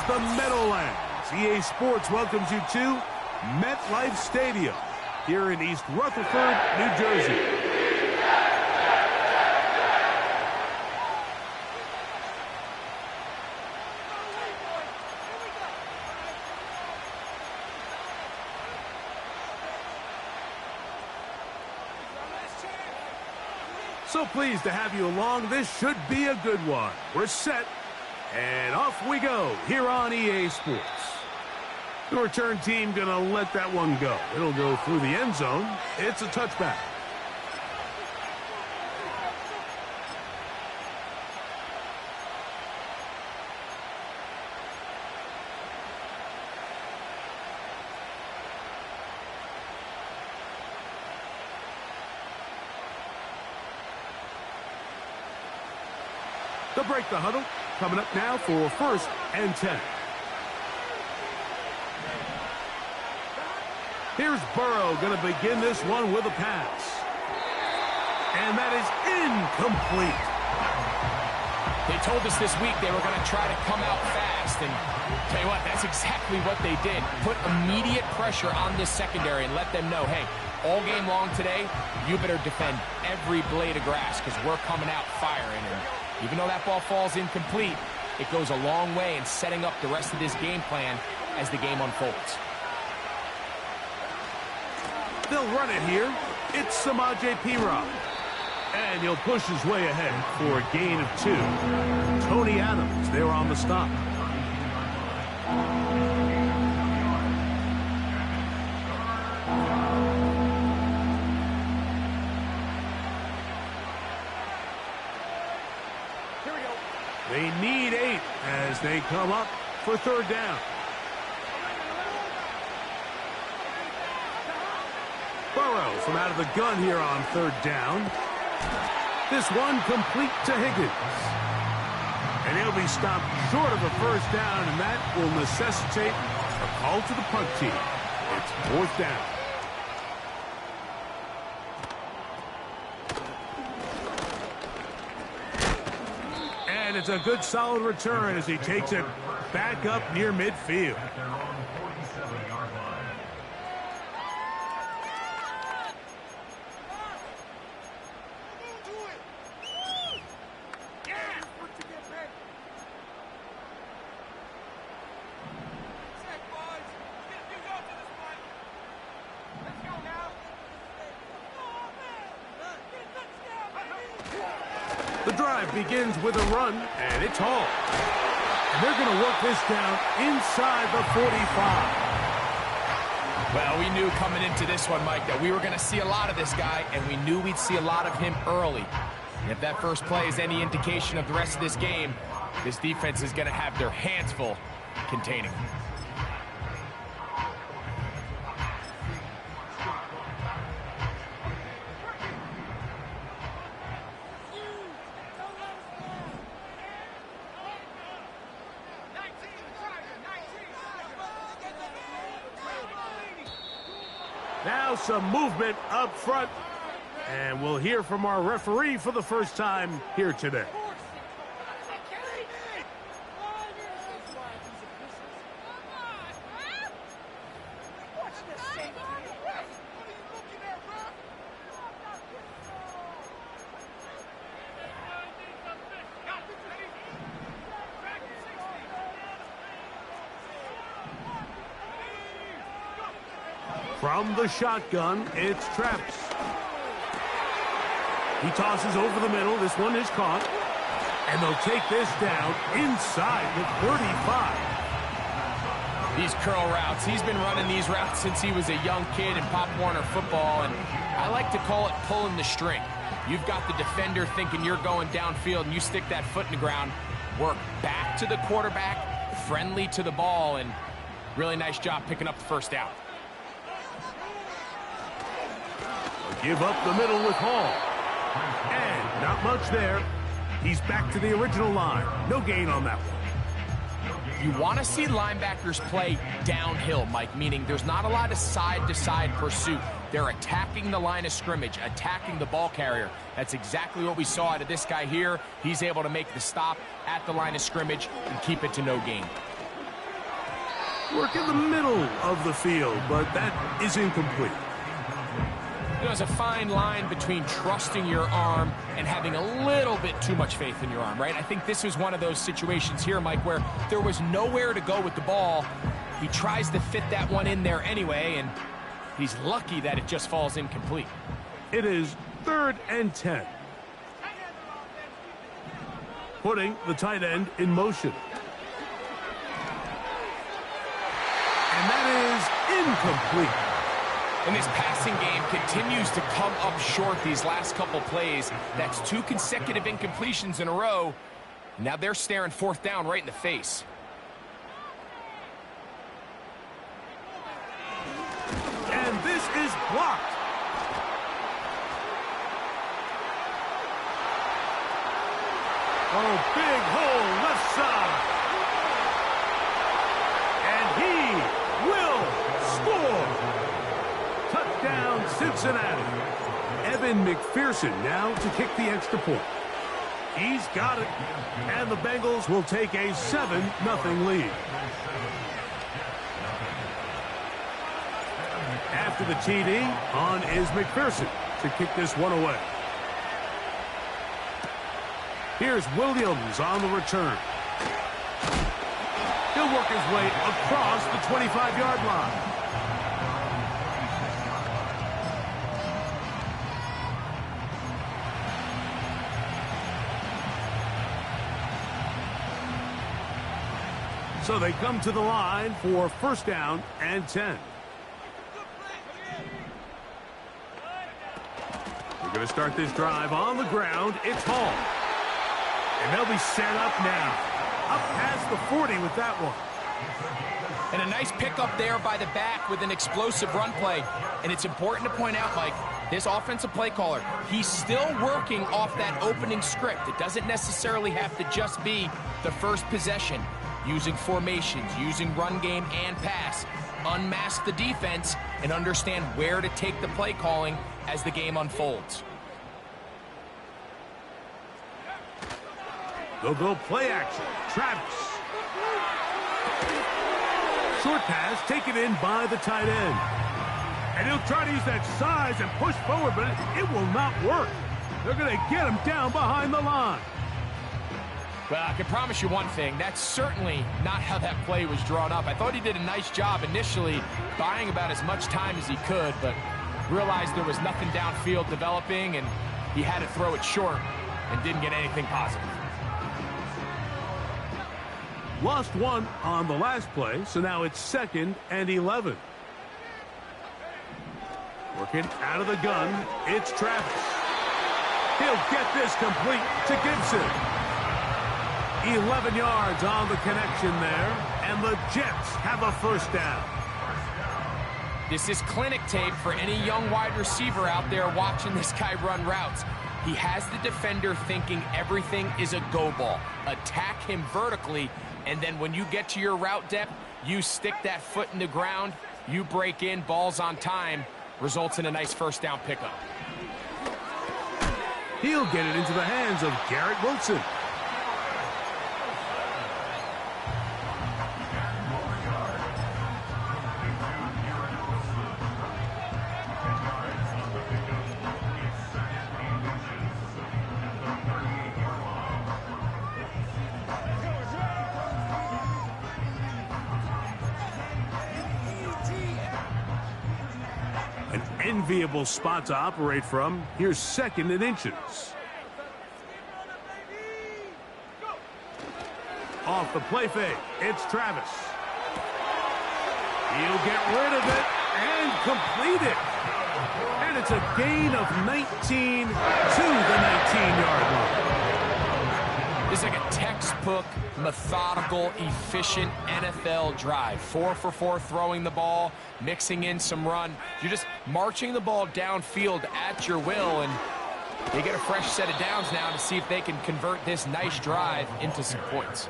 the Meadowlands. EA Sports welcomes you to MetLife Stadium here in East Rutherford, New Jersey. So pleased to have you along. This should be a good one. We're set, and off we go here on EA Sports. The return team going to let that one go. It'll go through the end zone. It's a touchback. They'll break the huddle. Coming up now for 1st and 10. Here's Burrow going to begin this one with a pass. And that is incomplete. They told us this week they were going to try to come out fast. And tell you what, that's exactly what they did. Put immediate pressure on this secondary and let them know, hey, all game long today, you better defend every blade of grass because we're coming out firing. And even though that ball falls incomplete, it goes a long way in setting up the rest of this game plan as the game unfolds. They'll run it here. It's Samaje Perine. And he'll push his way ahead for a gain of 2. Tony Adams there on the stop. Here we go. They need 8 as they come up for 3rd down. Burrow from out of the gun here on 3rd down. This one complete to Higgins. And he'll be stopped short of a 1st down, and that will necessitate a call to the punt team. It's 4th down. And it's a good solid return as he takes it back up near midfield. The drive begins with a run, and it's Hall. And they're going to work this down inside the 45. Well, we knew coming into this one, Mike, that we were going to see a lot of this guy, and we knew we'd see a lot of him early. And if that first play is any indication of the rest of this game, this defense is going to have their hands full containing him. Now some movement up front, and we'll hear from our referee for the first time here today. From the shotgun, it's Travis. He tosses over the middle. This one is caught. And they'll take this down inside the 35. These curl routes, he's been running these routes since he was a young kid in Pop Warner football, and I like to call it pulling the string. You've got the defender thinking you're going downfield, and you stick that foot in the ground, work back to the quarterback, friendly to the ball, and really nice job picking up the 1st down. Give up the middle with Hall. And not much there. He's back to the original line. No gain on that one. You want to see linebackers play downhill, Mike, meaning there's not a lot of side-to-side pursuit. They're attacking the line of scrimmage, attacking the ball carrier. That's exactly what we saw out of this guy here. He's able to make the stop at the line of scrimmage and keep it to no gain. Work in the middle of the field, but that is incomplete. There's a fine line between trusting your arm and having a little bit too much faith in your arm, right? I think this was one of those situations here, Mike, where there was nowhere to go with the ball. He tries to fit that one in there anyway, and he's lucky that it just falls incomplete. It is 3rd and 10. Putting the tight end in motion. And that is incomplete. And this passing game continues to come up short these last couple plays. That's 2 consecutive incompletions in a row. Now they're staring 4th down right in the face. And this is blocked. Oh, big hole left side. And he will score. Touchdown, Cincinnati. Evan McPherson now to kick the extra point. He's got it. And the Bengals will take a 7-0 lead. After the TD, on is McPherson to kick this one away. Here's Williams on the return. He'll work his way across the 25-yard line. So they come to the line for 1st down and 10. We're going to start this drive on the ground. It's Hall. And they'll be set up now. Up past the 40 with that one. And a nice pickup there by the back with an explosive run play. And it's important to point out, Mike, this offensive play caller, he's still working off that opening script. It doesn't necessarily have to just be the first possession. Using formations, using run game and pass. Unmask the defense and understand where to take the play calling as the game unfolds. They'll go play action. Travis. Short pass taken in by the tight end. And he'll try to use that size and push forward, but it will not work. They're going to get him down behind the line. Well, I can promise you one thing. That's certainly not how that play was drawn up. I thought he did a nice job initially buying about as much time as he could, but realized there was nothing downfield developing, and he had to throw it short and didn't get anything positive. Lost one on the last play, so now it's 2nd and 11. Working out of the gun, it's Travis. He'll get this complete to Gibson. 11 yards on the connection there, and the Jets have a 1st down. This is clinic tape for any young wide receiver out there watching this guy run routes. He has the defender thinking everything is a go ball. Attack him vertically, and then when you get to your route depth, you stick that foot in the ground, you break in, balls on time, results in a nice 1st down pickup. He'll get it into the hands of Garrett Wilson. Enviable spot to operate from. Here's 2nd and inches. Off the play fake, it's Travis. He'll get rid of it and complete it. And it's a gain of 19 to the 19-yard line. This is like a textbook, methodical, efficient NFL drive. 4 for 4 throwing the ball, mixing in some run. You're just marching the ball downfield at your will, and they get a fresh set of downs now to see if they can convert this nice drive into some points.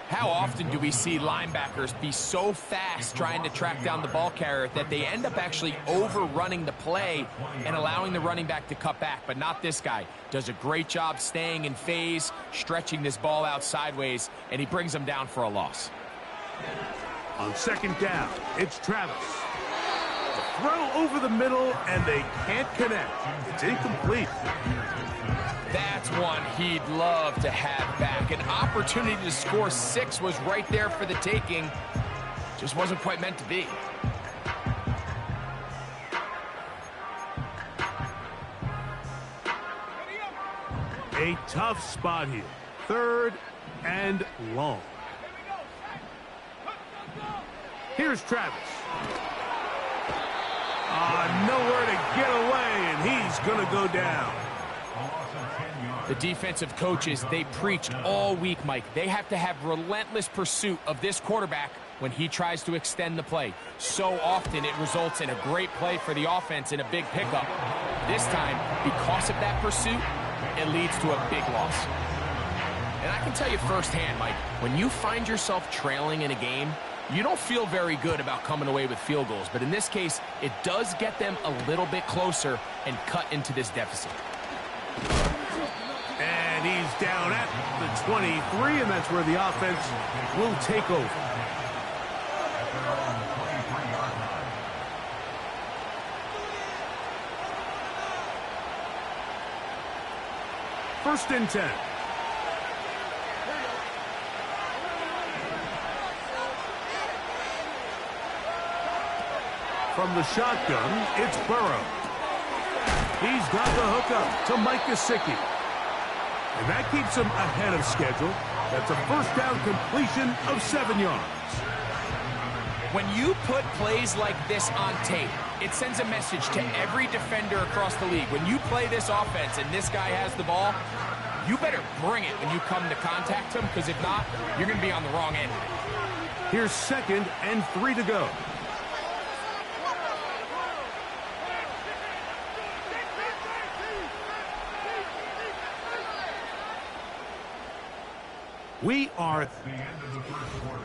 How often do we see linebackers be so fast trying to track down the ball carrier that they end up actually overrunning the play and allowing the running back to cut back? But not this guy. Does a great job staying in phase, stretching this ball out sideways, and he brings them down for a loss. On second down, it's Travis. A throw over the middle, and they can't connect. It's incomplete. That's one he'd love to have back. An opportunity to score 6 was right there for the taking. Just wasn't quite meant to be. A tough spot here. 3rd and long. Here's Travis. Nowhere to get away, and he's going to go down. The defensive coaches, they preach all week, Mike. They have to have relentless pursuit of this quarterback when he tries to extend the play. So often it results in a great play for the offense and a big pickup. This time, because of that pursuit, it leads to a big loss. And I can tell you firsthand, Mike, when you find yourself trailing in a game, you don't feel very good about coming away with field goals. But in this case, it does get them a little bit closer and cut into this deficit. And he's down at the 23, and that's where the offense will take over. First and 10. From the shotgun, it's Burrow. He's got the hookup to Mike Gesicki. And that keeps him ahead of schedule. That's a first down completion of 7 yards. When you put plays like this on tape, it sends a message to every defender across the league. When you play this offense and this guy has the ball, you better bring it when you come to contact him, because if not, you're going to be on the wrong end of it. Here's 2nd and 3 to go. We are at the end of the first quarter.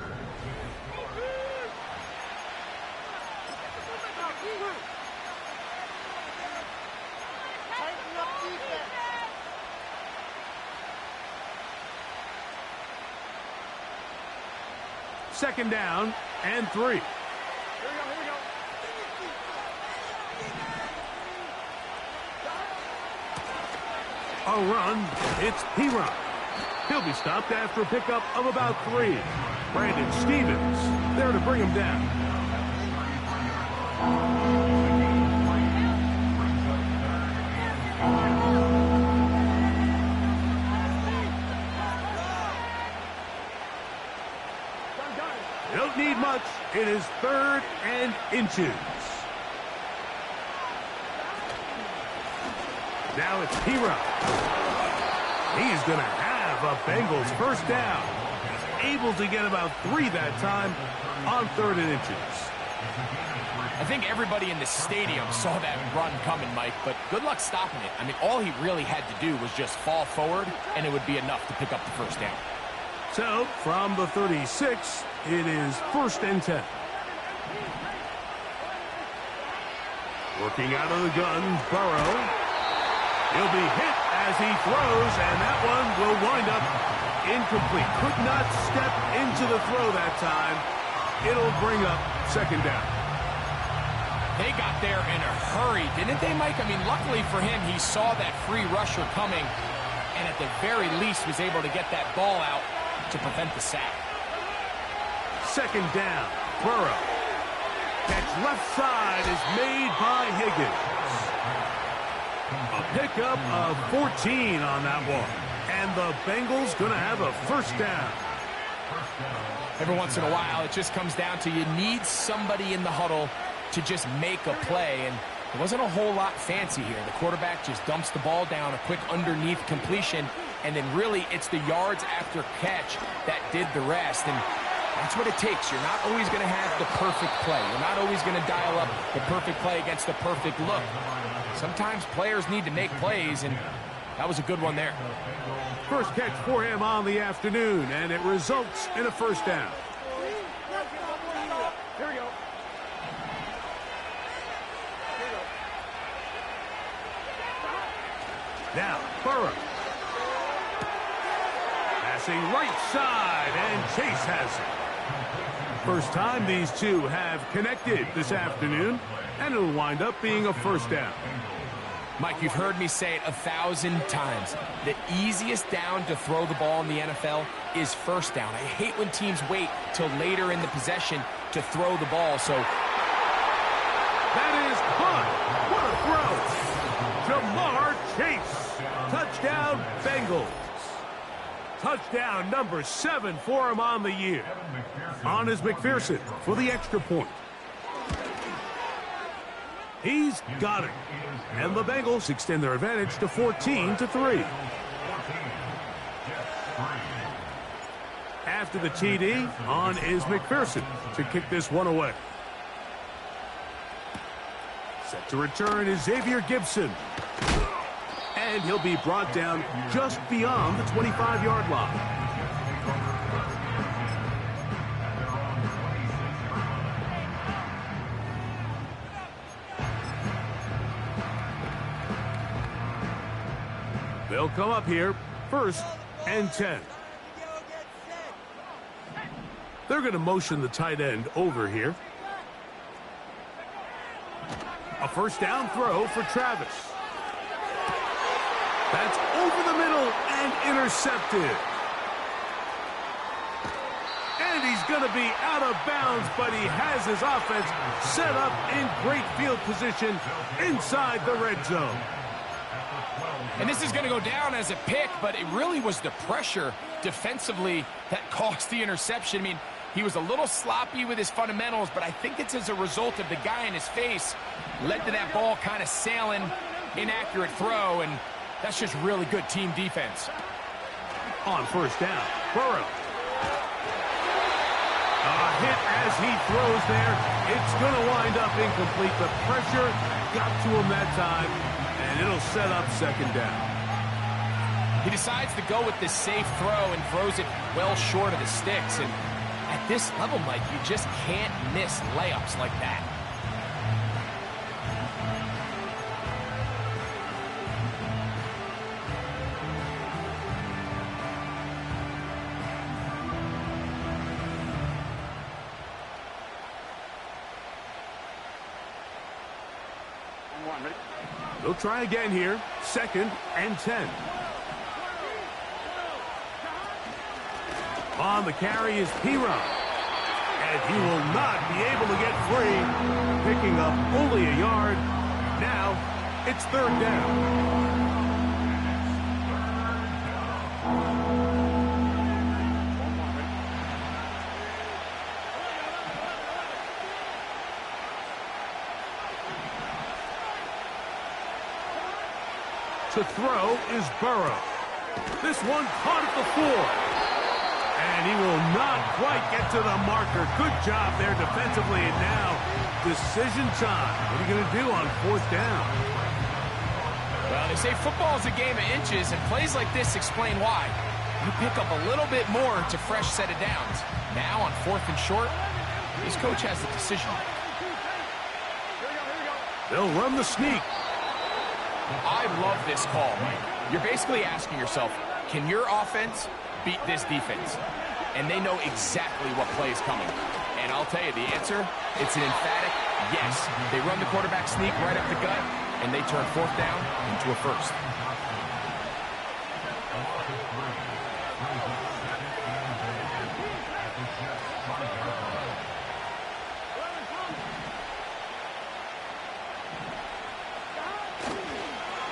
Second down and 3. Here we go. A run. It's P-Run. He'll be stopped after a pickup of about 3. Brandon Stevens there to bring him down. They don't need much. It is 3rd and inches. Now it's P-Run. He's going to have a Bengals first down. He's able to get about 3 that time on 3rd and inches. I think everybody in the stadium saw that run coming, Mike, but good luck stopping it. I mean, all he really had to do was just fall forward, and it would be enough to pick up the first down. So, from the 36, it is 1st and 10. Working out of the gun, Burrow. He'll be hit as he throws, and that one will wind up incomplete. Could not step into the throw that time. It'll bring up 2nd down. They got there in a hurry, didn't they, Mike? I mean, luckily for him, he saw that free rusher coming, and at the very least was able to get that ball out to prevent the sack. 2nd down, Burrow. Catch left side is made by Higgins. A pickup of 14 on that one. And the Bengals going to have a first down. Every once in a while, it just comes down to you need somebody in the huddle to just make a play. And there wasn't a whole lot fancy here. The quarterback just dumps the ball down, a quick underneath completion, and then really it's the yards after catch that did the rest. And that's what it takes. You're not always going to have the perfect play. You're not always going to dial up the perfect play against the perfect look. Sometimes players need to make plays, and that was a good one there. First catch for him on the afternoon, and it results in a first down. Here we go. Now, Burrow. Passing right side, and Chase has it. First time these two have connected this afternoon, and it'll wind up being a first down. Mike, you've heard me say it 1,000 times. The easiest down to throw the ball in the NFL is first down. I hate when teams wait till later in the possession to throw the ball, so... That is caught. What a throw. Jamar Chase. Touchdown, Bengals. Touchdown number 7 for him on the year. On is McPherson for the extra point. He's got it. And the Bengals extend their advantage to 14-3. After the TD, on is McPherson to kick this one away. Set to return is Xavier Gibson. And he'll be brought down just beyond the 25-yard line. They'll come up here, 1st and 10. They're going to motion the tight end over here. A first down throw for Travis. That's over the middle and intercepted. And he's going to be out of bounds, but he has his offense set up in great field position inside the red zone. And this is going to go down as a pick, but it really was the pressure defensively that caused the interception. I mean, he was a little sloppy with his fundamentals, but I think it's as a result of the guy in his face led to that ball kind of sailing, inaccurate throw, and that's just really good team defense. On first down, Burrow. A hit as he throws there. It's going to wind up incomplete. The pressure got to him that time, and it'll set up second down. He decides to go with this safe throw and throws it well short of the sticks. And at this level, Mike, you just can't miss layups like that. They'll try again here, 2nd and 10. On the carry is Piron. And he will not be able to get free, picking up only a yard. Now it's 3rd down. To throw is Burrow. This one caught at the 4. And he will not quite get to the marker. Good job there defensively. And now, decision time. What are you going to do on 4th down? Well, they say football is a game of inches, and plays like this explain why. You pick up a little bit more to fresh set of downs. Now on 4th and short, this coach has the decision. They'll run the sneak. I love this call. You're basically asking yourself, can your offense beat this defense? And they know exactly what play is coming. And I'll tell you the answer, it's an emphatic yes. They run the quarterback sneak right up the gut, and they turn 4th down into a 1st.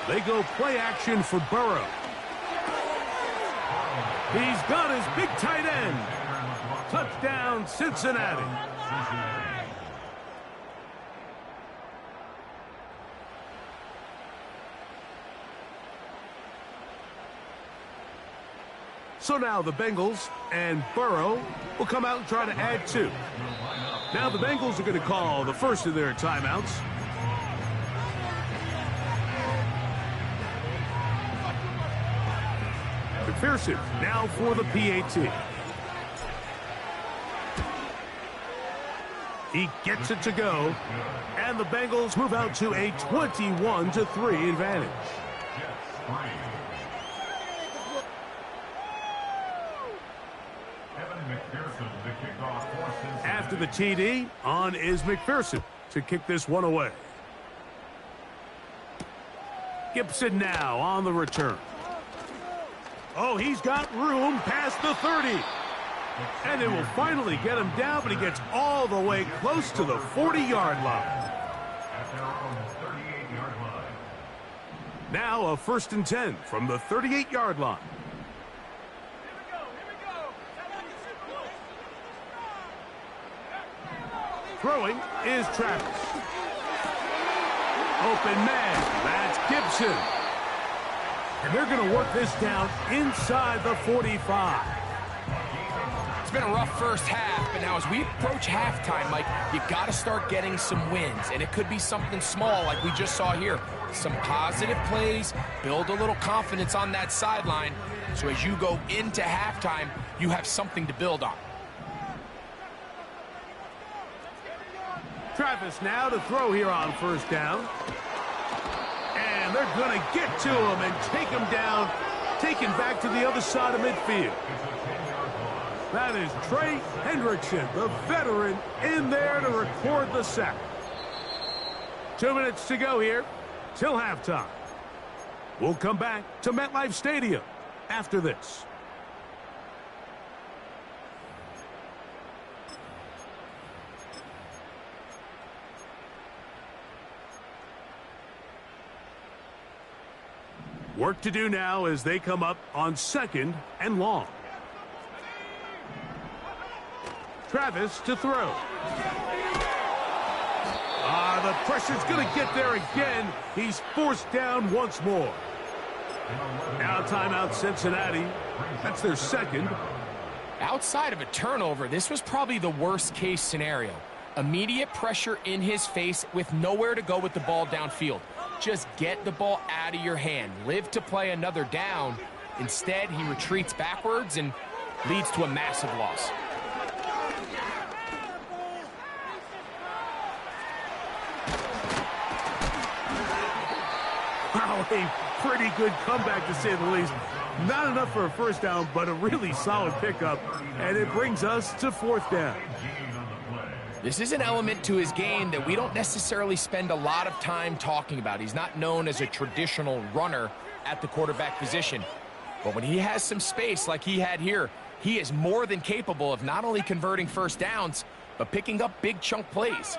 They go play action for Burrow. He's got his big tight end. Touchdown, Cincinnati. So now the Bengals and Burrow will come out and try to add 2. Now the Bengals are going to call the first of their timeouts. McPherson now for the PAT. He gets it to go, and the Bengals move out to a 21-3 advantage. After the TD, on is McPherson to kick this one away. Gibson now on the return. Oh, he's got room past the 30. And it will finally get him down, but he gets all the way close to the 40-yard line. Now a 1st and 10 from the 38-yard line. Throwing is Travis. Open man, that's Gibson. And they're going to work this down inside the 45. It's been a rough first half, but now as we approach halftime, Mike, you got to start getting some wins. And it could be something small like we just saw here. Some positive plays, build a little confidence on that sideline. So as you go into halftime, you have something to build on. Travis now to throw here on 1st down. And they're going to get to him and take him down, taken back to the other side of midfield. That is Trey Hendrickson, the veteran, in there to record the sack. 2 minutes to go here till halftime. We'll come back to MetLife Stadium after this. Work to do now as they come up on 2nd and long. Travis to throw. The pressure's going to get there again. He's forced down once more. Now timeout Cincinnati. That's their 2nd. Outside of a turnover, this was probably the worst case scenario. Immediate pressure in his face with nowhere to go with the ball downfield. Just get the ball out of your hand. Live to play another down. Instead, he retreats backwards and leads to a massive loss. Wow, a pretty good comeback to say the least. Not enough for a 1st down, but a really solid pickup. And it brings us to 4th down. This is an element to his game that we don't necessarily spend a lot of time talking about. He's not known as a traditional runner at the quarterback position. But when he has some space like he had here, he is more than capable of not only converting 1st downs, but picking up big chunk plays.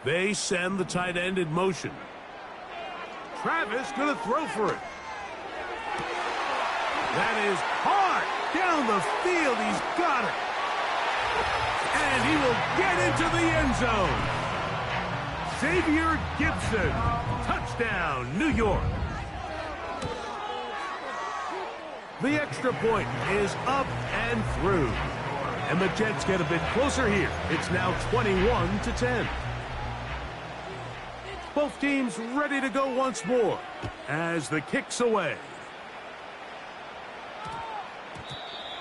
They send the tight end in motion. Travis going to throw for it. That is hard down the field. He's got it. And he will get into the end zone. Xavier Gibson. Touchdown, New York. The extra point is up and through. And the Jets get a bit closer here. It's now 21-10. Both teams ready to go once more as the kick's away.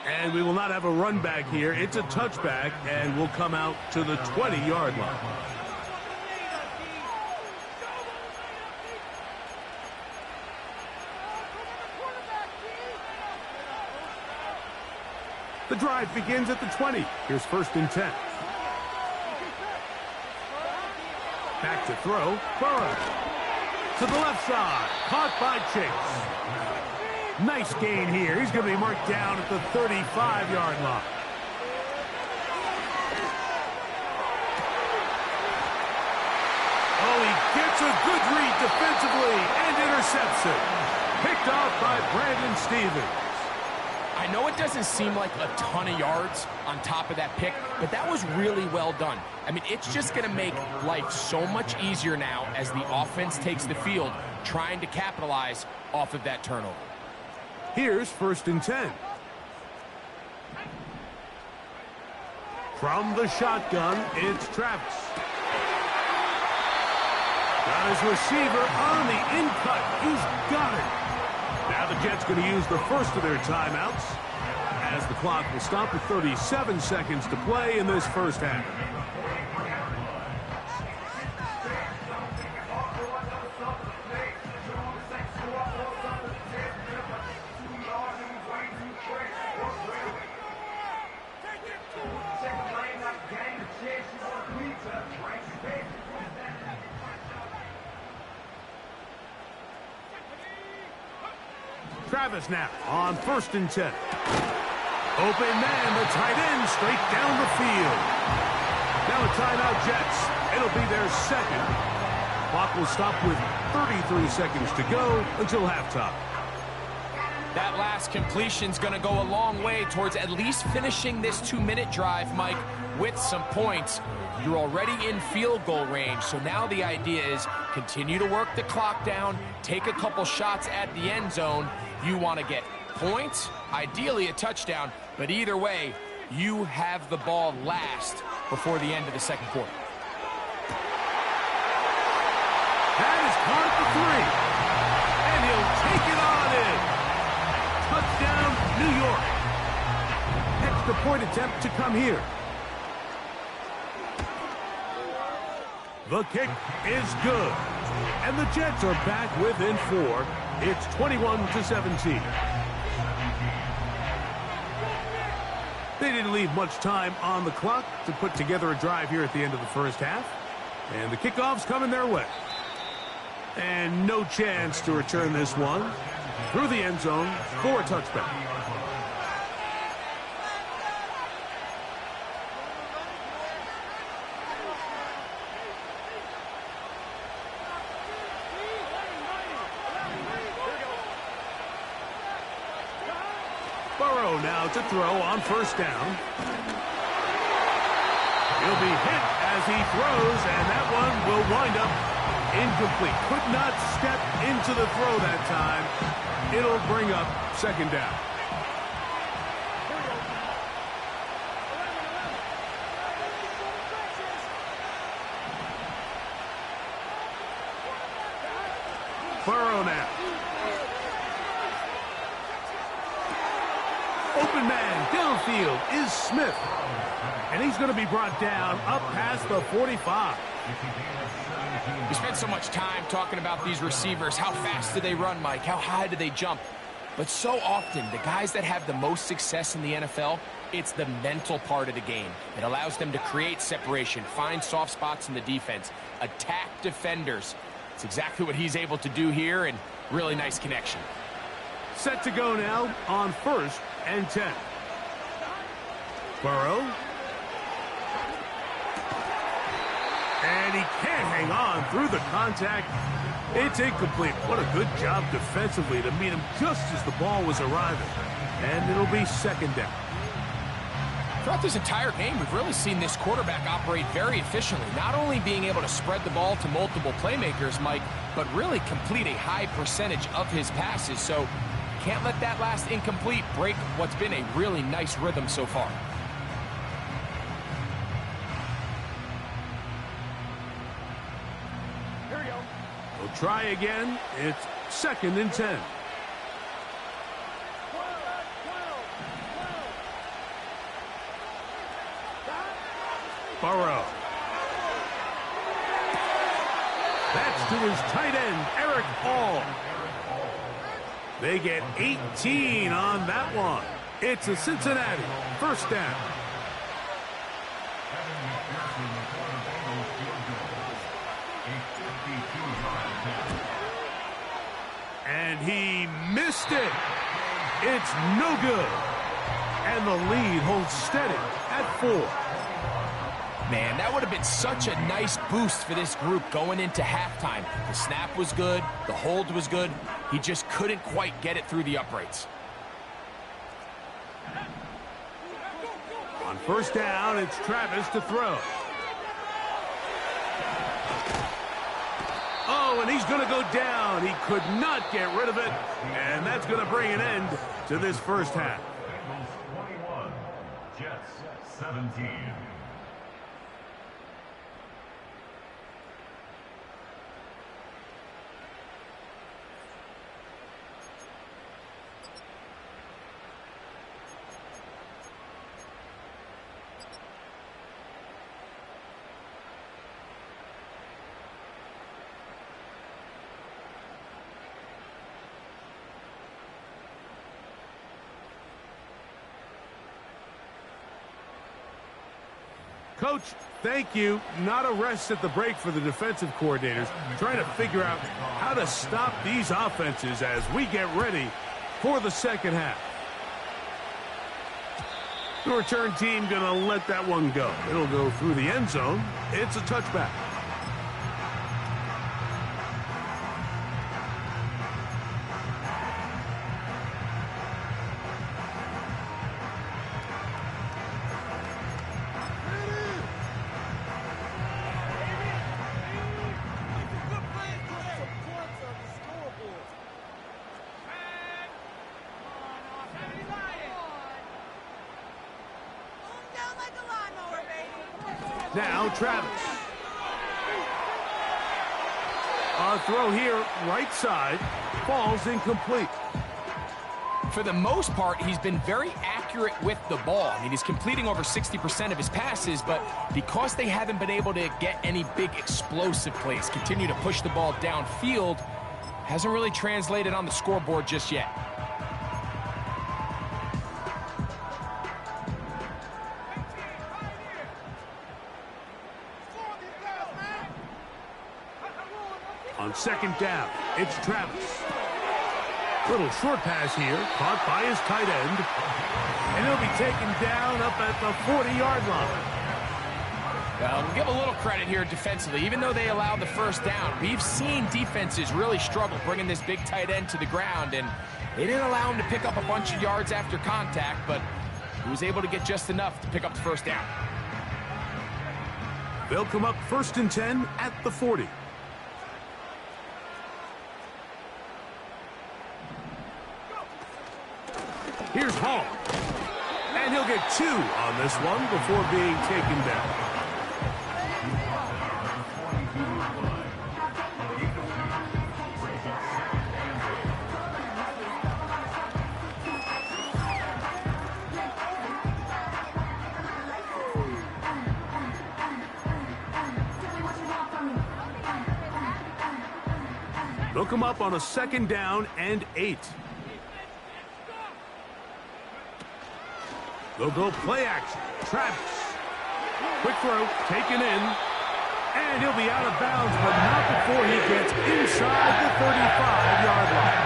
And we will not have a run back here. It's a touchback, and we'll come out to the 20-yard line. The drive begins at the 20. Here's 1st and 10. Back to throw, Burrow. To the left side, caught by Chase. Nice gain here. He's going to be marked down at the 35-yard line. Oh, he gets a good read defensively and intercepts it. Picked off by Brandon Stevens. I know it doesn't seem like a ton of yards on top of that pick, but that was really well done. I mean, it's just going to make life so much easier now as the offense takes the field, trying to capitalize off of that turnover. Here's 1st and 10. From the shotgun, it's Travis. Got his receiver on the in-cut. He's got it. Now the Jets going to use the first of their timeouts as the clock will stop with 37 seconds to play in this first half. Travis now on 1st and 10. Open man, the tight end, straight down the field. Now a timeout, Jets. It'll be their second. Clock will stop with 33 seconds to go until halftime. That last completion's going to go a long way towards at least finishing this 2-minute drive, Mike, with some points. You're already in field goal range, so now the idea is continue to work the clock down, take a couple shots at the end zone. You want to get points, ideally a touchdown, but either way, you have the ball last before the end of the second quarter. That is caught for 3, and he'll take it on in. Touchdown, New York. Extra point attempt to come here. The kick is good. And the Jets are back within 4. It's 21-17. They didn't leave much time on the clock to put together a drive here at the end of the first half. And the kickoff's coming their way. And no chance to return this one through the end zone for a touchback. Burrow now to throw on 1st down. He'll be hit as he throws, and that one will wind up incomplete. Could not step into the throw that time. It'll bring up 2nd down. Burrow now. Open man downfield is Smith. And he's going to be brought down up past the 45. We spent so much time talking about these receivers. How fast do they run, Mike? How high do they jump? But so often, the guys that have the most success in the NFL, it's the mental part of the game. It allows them to create separation, find soft spots in the defense, attack defenders. It's exactly what he's able to do here, and really nice connection. Set to go now on 1st and 10. Burrow. And he can't hang on through the contact. It's incomplete. What a good job defensively to meet him just as the ball was arriving. And it'll be 2nd down. Throughout this entire game, we've really seen this quarterback operate very efficiently, not only being able to spread the ball to multiple playmakers, Mike, but really complete a high percentage of his passes. So can't let that last incomplete break what's been a really nice rhythm so far. Here we go. We'll try again. It's 2nd and 10. Burrow. That's to his tight end, Eric Hall. They get 18 on that one. It's a Cincinnati 1st down. And he missed it. It's no good. And the lead holds steady at 4. Man, that would have been such a nice boost for this group going into halftime. The snap was good. The hold was good. He just couldn't quite get it through the uprights. On 1st down, it's Travis to throw. Oh, and he's going to go down. He could not get rid of it. And that's going to bring an end to this first half. 21, Jets 17. Coach, thank you. Not a rest at the break for the defensive coordinators, trying to figure out how to stop these offenses as we get ready for the second half. The return team going to let that one go. It'll go through the end zone. It's a touchback. Now Travis. A throw here, right side, falls incomplete. For the most part, he's been very accurate with the ball. I mean, he's completing over 60% of his passes, but because they haven't been able to get any big explosive plays, continue to push the ball downfield, hasn't really translated on the scoreboard just yet. On second down, it's Travis. Little short pass here, caught by his tight end. And he'll be taken down up at the 40-yard line. Well, we'll give a little credit here defensively. Even though they allowed the first down, we've seen defenses really struggle bringing this big tight end to the ground, and they didn't allow him to pick up a bunch of yards after contact, but he was able to get just enough to pick up the first down. They'll come up 1st and 10 at the 40. Here's Hall. And he'll get 2 on this one before being taken down. They'll come up on a 2nd down and 8. They'll go play action. Travis. Quick throw, taken in. And he'll be out of bounds, but not before he gets inside the 35-yard line.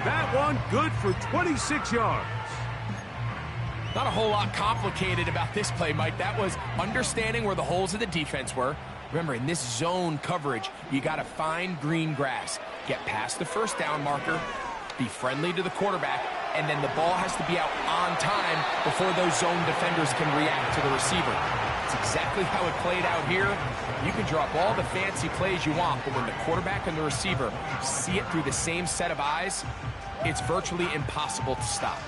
That one good for 26 yards. Not a whole lot complicated about this play, Mike. That was understanding where the holes of the defense were. Remember, in this zone coverage, you got to find green grass. Get past the first down marker, be friendly to the quarterback, and then the ball has to be out on time before those zone defenders can react to the receiver. It's exactly how it played out here. You can draw up all the fancy plays you want, but when the quarterback and the receiver see it through the same set of eyes, it's virtually impossible to stop.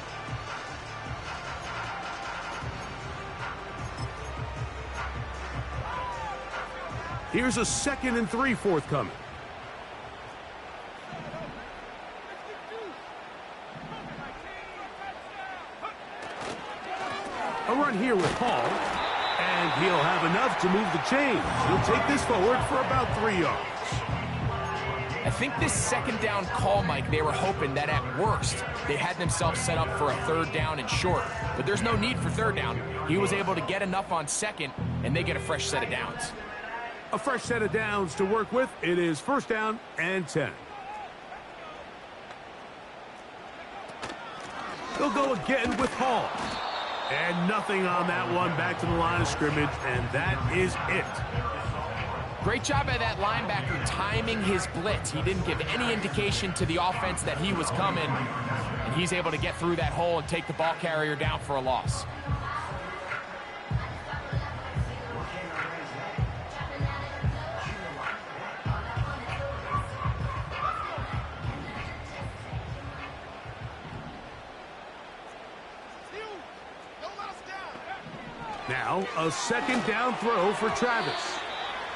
Here's a 2nd and 3 forthcoming. A run here with Hall, and he'll have enough to move the chains. He'll take this forward for about 3 yards. I think this 2nd down call, Mike, they were hoping that at worst they had themselves set up for a 3rd down and short. But there's no need for 3rd down. He was able to get enough on 2nd, and they get a fresh set of downs. A fresh set of downs to work with. It is 1st down and 10. They'll go again with Hall. And nothing on that one, back to the line of scrimmage, and that is it. Great job by that linebacker timing his blitz. He didn't give any indication to the offense that he was coming, and he's able to get through that hole and take the ball carrier down for a loss. Now, a 2nd down throw for Travis.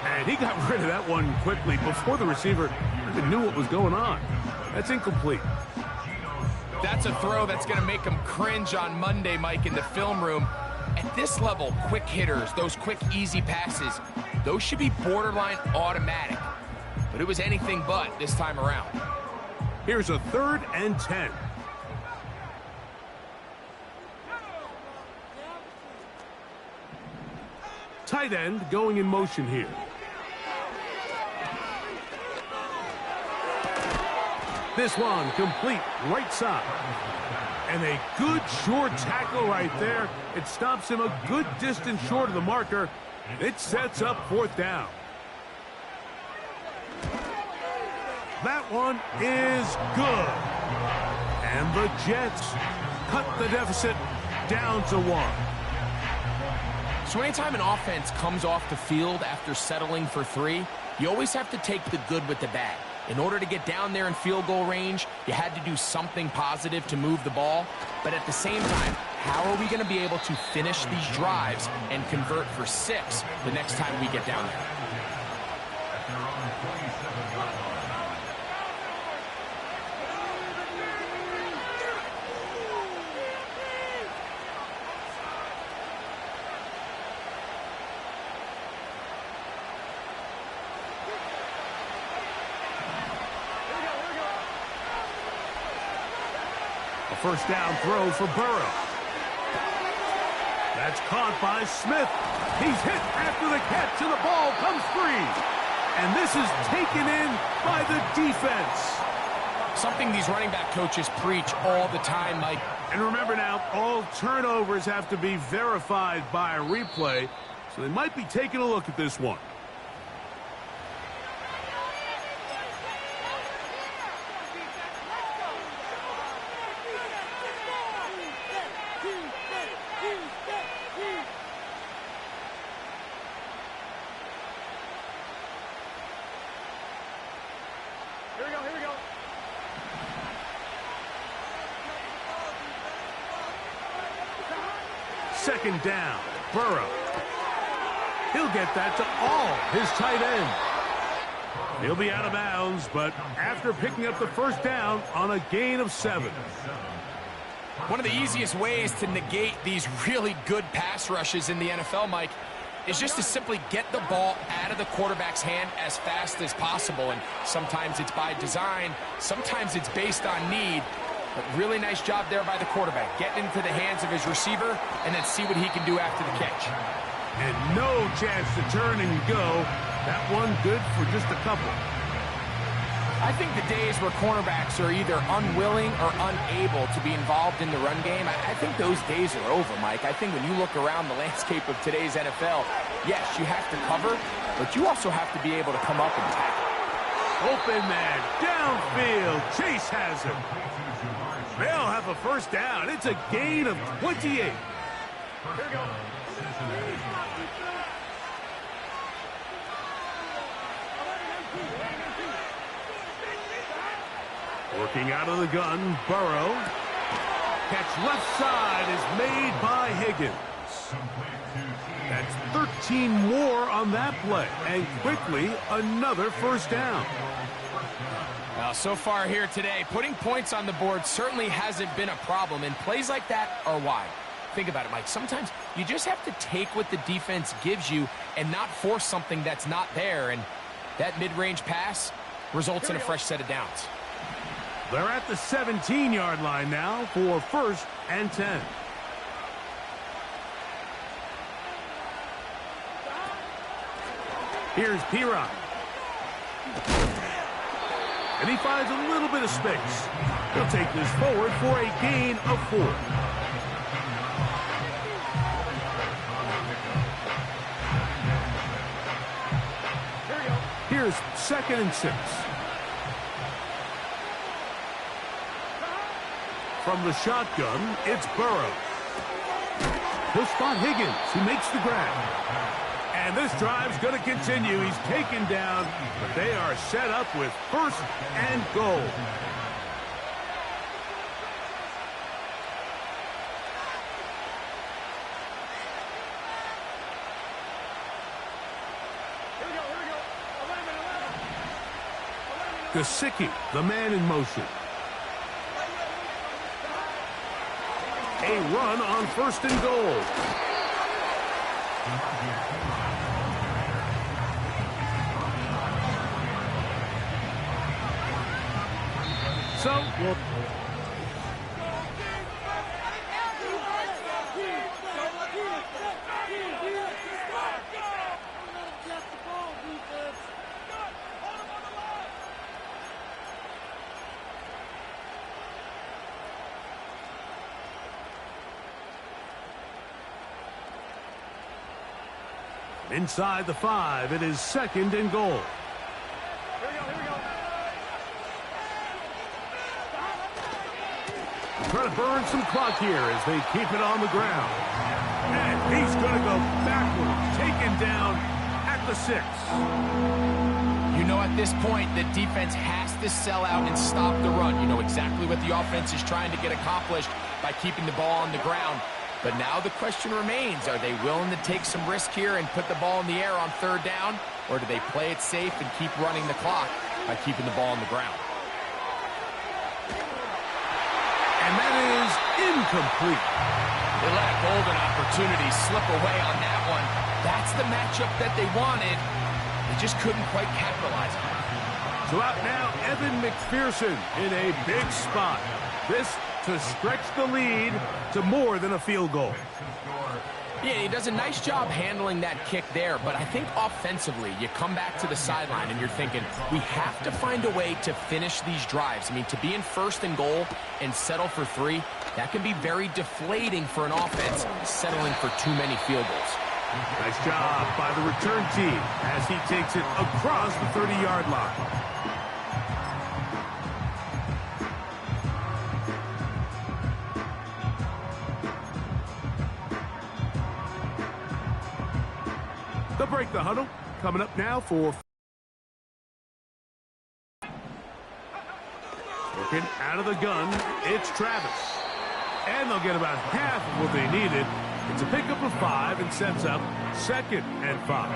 And he got rid of that one quickly before the receiver even knew what was going on. That's incomplete. That's a throw that's going to make him cringe on Monday, Mike, in the film room. At this level, quick hitters, those quick, easy passes, those should be borderline automatic. But it was anything but this time around. Here's a 3rd and 10. Tight end going in motion here. This one complete right side. And a good short tackle right there. It stops him a good distance short of the marker. It sets up 4th down. That one is good. And the Jets cut the deficit down to 1. So anytime an offense comes off the field after settling for 3, you always have to take the good with the bad. In order to get down there in field goal range, you had to do something positive to move the ball. But at the same time, how are we going to be able to finish these drives and convert for 6 the next time we get down there? First down throw for Burrow. That's caught by Smith. He's hit after the catch, and the ball comes free. And this is taken in by the defense. Something these running back coaches preach all the time, Mike. And remember now, all turnovers have to be verified by a replay, so they might be taking a look at this one. Here we go. Second down, Burrow. He'll get that to all his tight ends. He'll be out of bounds, but after picking up the first down on a gain of 7. One of the easiest ways to negate these really good pass rushes in the NFL, Mike, is just to simply get the ball out of the quarterback's hand as fast as possible. And sometimes it's by design, sometimes it's based on need. But really nice job there by the quarterback, getting into the hands of his receiver and then see what he can do after the catch. And no chance to turn and go. That one good for just a couple. I think the days where cornerbacks are either unwilling or unable to be involved in the run game, I think those days are over, Mike. I think when you look around the landscape of today's NFL, yes, you have to cover, but you also have to be able to come up and tackle. Open man, downfield, Chase has him. They'll have a first down. It's a gain of 28. Here we go. Working out of the gun, Burrow. Catch left side is made by Higgins. That's 13 more on that play. And quickly, another first down. Well, so far here today, putting points on the board certainly hasn't been a problem. And plays like that are why. Think about it, Mike. Sometimes you just have to take what the defense gives you and not force something that's not there. And that mid-range pass results in a fresh set of downs. They're at the 17-yard line now for 1st and 10. Here's P-Rock. And he finds a little bit of space. He'll take this forward for a gain of 4. Here's 2nd and 6. From the shotgun, it's Burrow. He'll spot Higgins, who makes the grab. And this drive's going to continue. He's taken down, but they are set up with 1st and goal. Gesicki, the man in motion. A run on 1st and goal. So, Inside the 5, it is 2nd and goal. Here we go, here we go. Trying to burn some clock here as they keep it on the ground. And he's going to go backwards, taken down at the 6. You know, at this point, the defense has to sell out and stop the run. You know exactly what the offense is trying to get accomplished by keeping the ball on the ground. But now the question remains, are they willing to take some risk here and put the ball in the air on 3rd down? Or do they play it safe and keep running the clock by keeping the ball on the ground? And that is incomplete. They let a golden opportunity slip away on that one. That's the matchup that they wanted. They just couldn't quite capitalize on it. So out now, Evan McPherson in a big spot. This to stretch the lead to more than a field goal. Yeah, he does a nice job handling that kick there, but I think offensively, you come back to the sideline and you're thinking, we have to find a way to finish these drives. I mean, to be in 1st and goal and settle for 3, that can be very deflating for an offense settling for too many field goals. Nice job by the return team as he takes it across the 30-yard line. They'll break the huddle. Coming up now for... Working out of the gun, it's Travis. And they'll get about half of what they needed. It's a pickup of 5 and sets up 2nd and 5.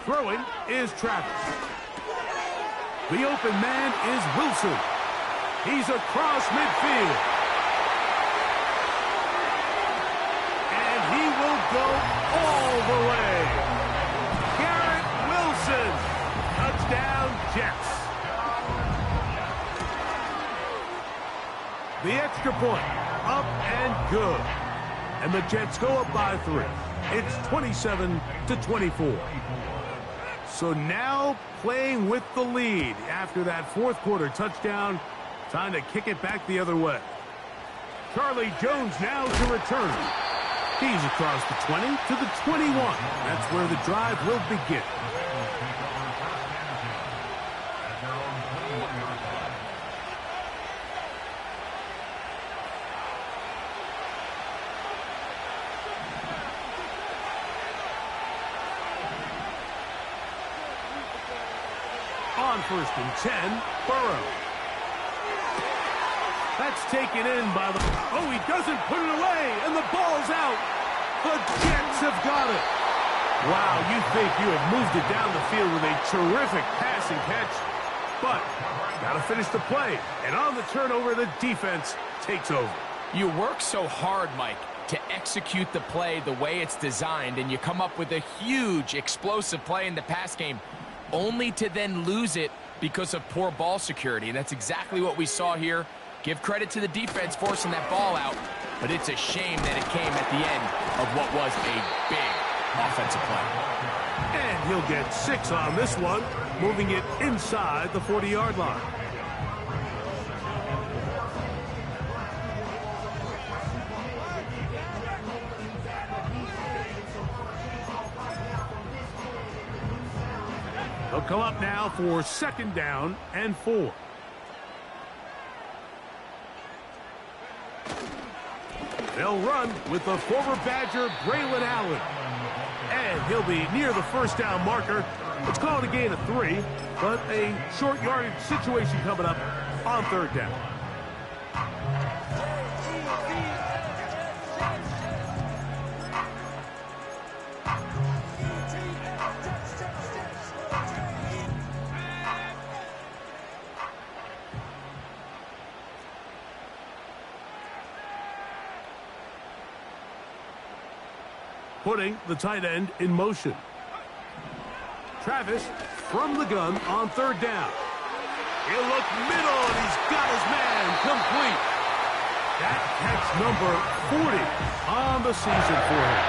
Throwing is Travis. The open man is Wilson. He's across midfield. And he will go all the way. Garrett Wilson. Touchdown, Jets. The extra point. Up and good. And the Jets go up by 3. It's 27-24. So now playing with the lead after that 4th quarter touchdown. Time to kick it back the other way. Charlie Jones now to return. He's across the 20 to the 21. That's where the drive will begin. On 1st and 10, Burrow. That's taken in by the... Oh, he doesn't put it away, and the ball's out. The Jets have got it. Wow, you think you have moved it down the field with a terrific pass and catch. But got to finish the play. And on the turnover, the defense takes over. You work so hard, Mike, to execute the play the way it's designed, and you come up with a huge, explosive play in the pass game, only to then lose it because of poor ball security. And that's exactly what we saw here. Give credit to the defense forcing that ball out, but it's a shame that it came at the end of what was a big offensive play. And he'll get 6 on this one, moving it inside the 40-yard line. They'll come up now for 2nd down and 4. They'll run with the former Badger, Braylon Allen. And he'll be near the 1st down marker. Let's call it a gain of 3, but a short yardage situation coming up on 3rd down. Putting the tight end in motion. Travis from the gun on 3rd down. He'll look middle, and he's got his man complete. That catch number 40 on the season for him.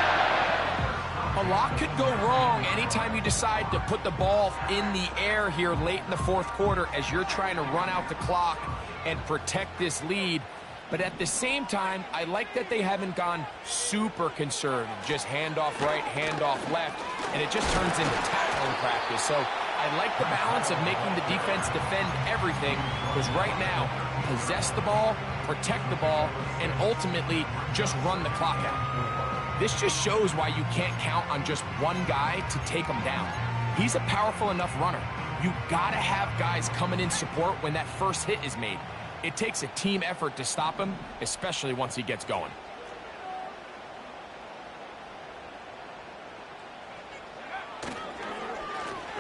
A lot could go wrong anytime you decide to put the ball in the air here late in the fourth quarter as you're trying to run out the clock and protect this lead. But at the same time, I like that they haven't gone super conservative, just handoff right, handoff left, and it just turns into tackling practice. So I like the balance of making the defense defend everything, because right now, possess the ball, protect the ball, and ultimately just run the clock out. This just shows why you can't count on just one guy to take him down. He's a powerful enough runner. You gotta have guys coming in support when that first hit is made. It takes a team effort to stop him, especially once he gets going.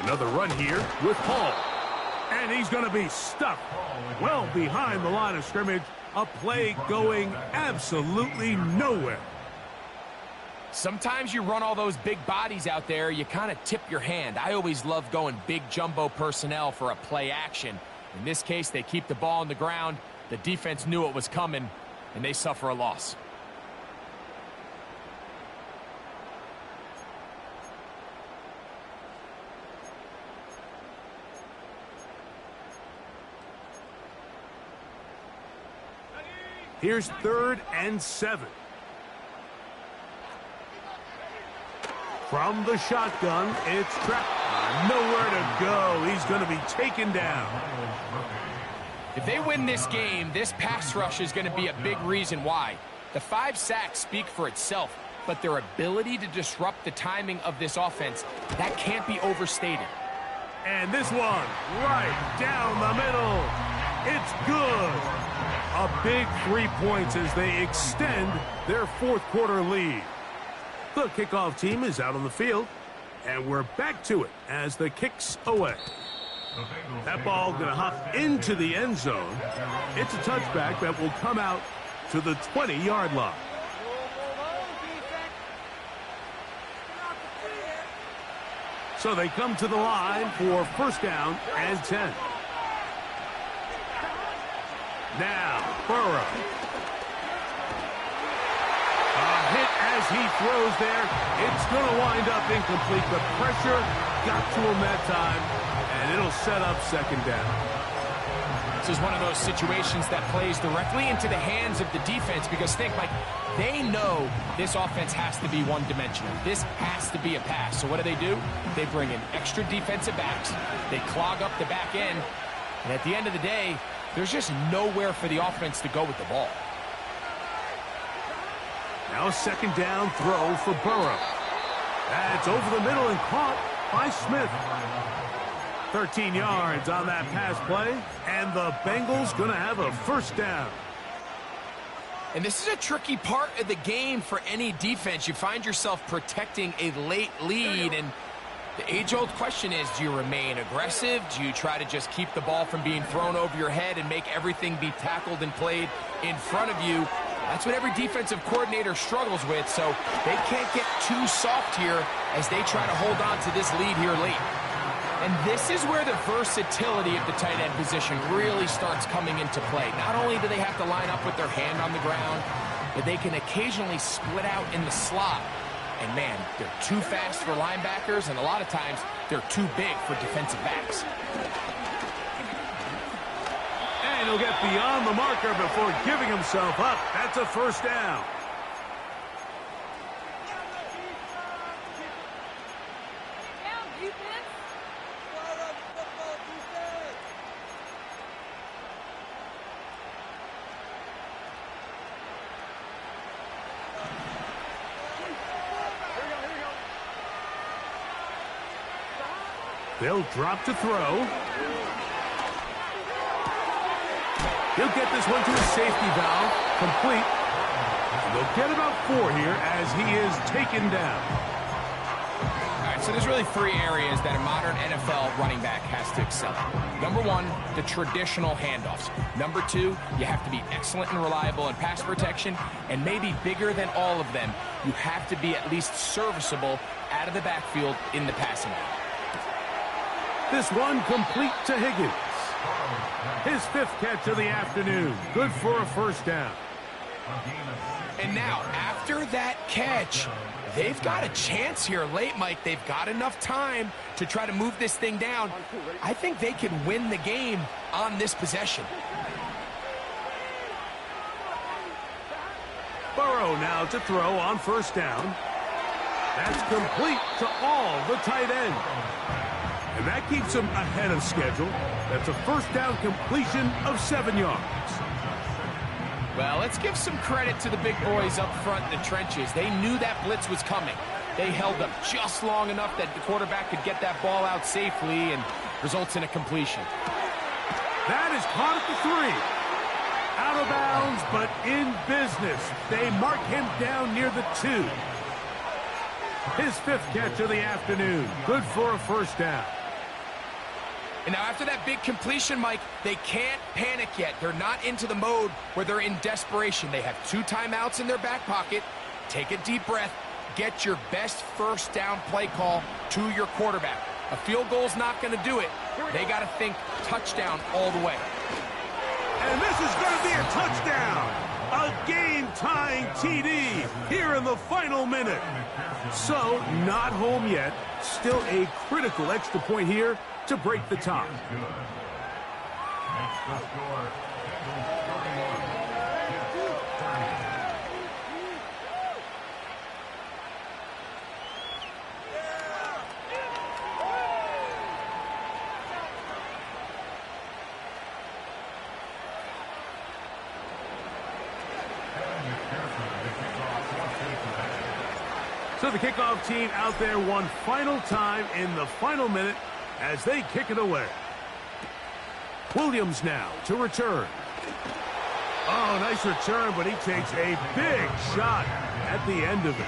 Another run here with Paul. And he's going to be stuck well behind the line of scrimmage. A play going absolutely nowhere. Sometimes you run all those big bodies out there, you kind of tip your hand. I always love going big jumbo personnel for a play action. In this case, they keep the ball on the ground. The defense knew it was coming, and they suffer a loss. Here's 3rd and 7. From the shotgun, it's trapped. Nowhere to go. He's going to be taken down. If they win this game, this pass rush is going to be a big reason why. The 5 sacks speak for itself, but their ability to disrupt the timing of this offense, that can't be overstated. And this one, right down the middle. It's good. A big 3 points as they extend their fourth quarter lead. The kickoff team is out on the field, and we're back to it as the kick's away. That ball going to hop into the end zone. It's a touchback that will come out to the 20-yard line. So they come to the line for 1st down and 10. Now, Burrow. A hit as he throws there. It's going to wind up incomplete. The pressure got to him that time, and it'll set up 2nd down. This is one of those situations that plays directly into the hands of the defense, because think, Mike, they know this offense has to be one-dimensional. This has to be a pass. So what do? They bring in extra defensive backs. They clog up the back end. And at the end of the day, there's just nowhere for the offense to go with the ball. Now a 2nd down throw for Burrow. That's over the middle and caught by Smith. 13 yards on that pass play, and the Bengals going to have a 1st down. And this is a tricky part of the game for any defense. You find yourself protecting a late lead, and the age-old question is, do you remain aggressive? Do you try to just keep the ball from being thrown over your head and make everything be tackled and played in front of you? That's what every defensive coordinator struggles with, so they can't get too soft here as they try to hold on to this lead here late. And this is where the versatility of the tight end position really starts coming into play. Not only do they have to line up with their hand on the ground, but they can occasionally split out in the slot. And man, they're too fast for linebackers, and a lot of times they're too big for defensive backs. And he'll get beyond the marker before giving himself up. That's a 1st down. They'll drop to throw. He'll get this one to his safety valve, complete. And they'll get about 4 here as he is taken down. All right, so there's really 3 areas that a modern NFL running back has to excel at. Number 1, the traditional handoffs. Number 2, you have to be excellent and reliable in pass protection. And maybe bigger than all of them, you have to be at least serviceable out of the backfield in the passing game. This one complete to Higgins. His 5th catch of the afternoon. Good for a 1st down. And now, after that catch, they've got a chance here late, Mike. They've got enough time to try to move this thing down. I think they can win the game on this possession. Burrow now to throw on first down. That's complete to all the tight end. And that keeps him ahead of schedule. That's a first down completion of 7 yards. Well, let's give some credit to the big boys up front in the trenches. They knew that blitz was coming. They held up just long enough that the quarterback could get that ball out safely and results in a completion. That is caught at the 3. Out of bounds, but in business. They mark him down near the 2. His 5th catch of the afternoon. Good for a first down. And now after that big completion, Mike, they can't panic yet. They're not into the mode where they're in desperation. They have 2 timeouts in their back pocket. Take a deep breath. Get your best first down play call to your quarterback. A field goal's not going to do it. They got to think touchdown all the way. And this is going to be a touchdown. A game-tying TD here in the final minute. So, not home yet. Still a critical extra point here to break the tie. So the kickoff team out there one final time in the final minute as they kick it away. Williams now to return. Oh, nice return, but he takes a big shot at the end of it.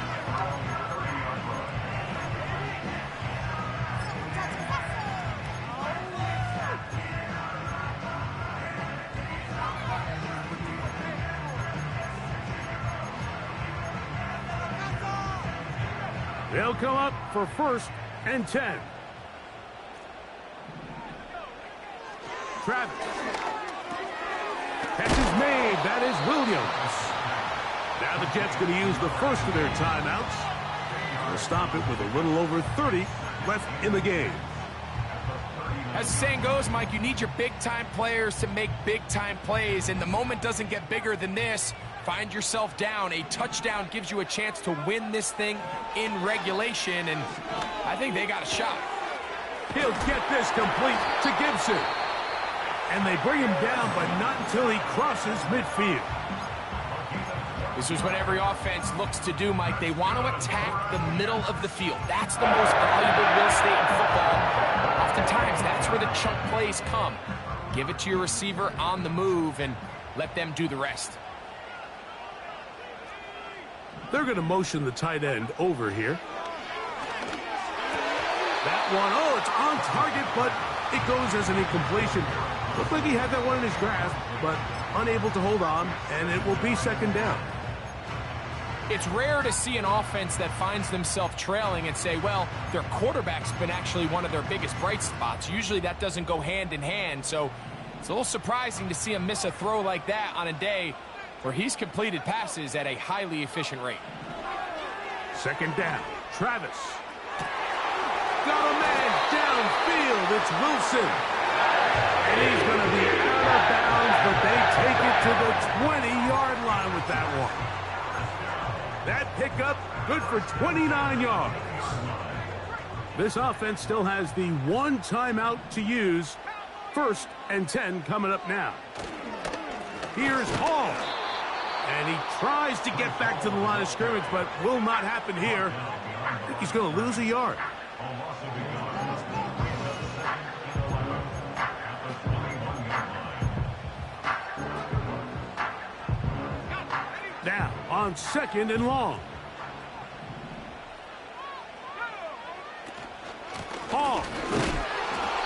They'll come up for 1st and 10. Travis. Catch is made. That is Williams. Now the Jets going to use the first of their timeouts. They'll stop it with a little over 30 left in the game. As the saying goes, Mike, you need your big-time players to make big-time plays, and the moment doesn't get bigger than this. Find yourself down. A touchdown gives you a chance to win this thing in regulation, and I think they got a shot. He'll get this complete to Gibson. And they bring him down, but not until he crosses midfield. This is what every offense looks to do, Mike. They want to attack the middle of the field. That's the most valuable real estate in football. Oftentimes, that's where the chunk plays come. Give it to your receiver on the move and let them do the rest. They're going to motion the tight end over here. That one, oh, it's on target, but it goes as an incompletion. Looked like he had that one in his grasp, but unable to hold on, and it will be 2nd down. It's rare to see an offense that finds themselves trailing and say, well, their quarterback's been actually one of their biggest bright spots. Usually that doesn't go hand in hand, so it's a little surprising to see him miss a throw like that on a day where he's completed passes at a highly efficient rate. 2nd down. Travis. Got a man downfield. It's Wilson. And he's going to be out of bounds, but they take it to the 20-yard line with that one. That pickup, good for 29 yards. This offense still has the 1 timeout to use. 1st and 10 coming up now. Here's Hall. And he tries to get back to the line of scrimmage, but will not happen here. I think he's going to lose a yard. Now, on 2nd and long. Hall.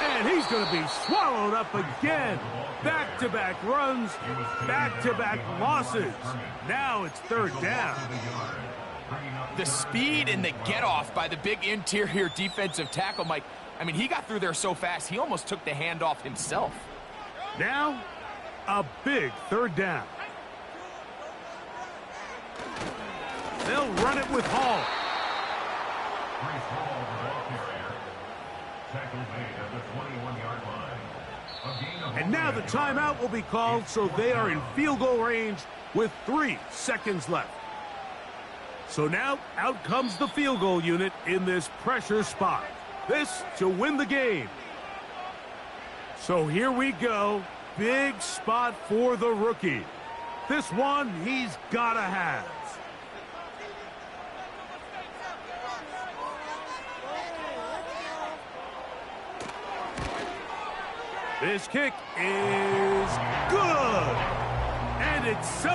And he's going to be swallowed up again. Back-to-back runs, back-to-back losses. Now it's 3rd down. The speed and the get-off by the big interior defensive tackle, Mike. I mean, he got through there so fast, he almost took the handoff himself. Now, a big 3rd down. They'll run it with Hall. Free ball the ball carrier. Tackle made at the 21-yard line. A gain of And now the timeout will be called, so they are in field goal range with 3 seconds left. So now, out comes the field goal unit in this pressure spot. This to win the game. So here we go. Big spot for the rookie. This one he's got to have. This kick is good. And it's celebrated.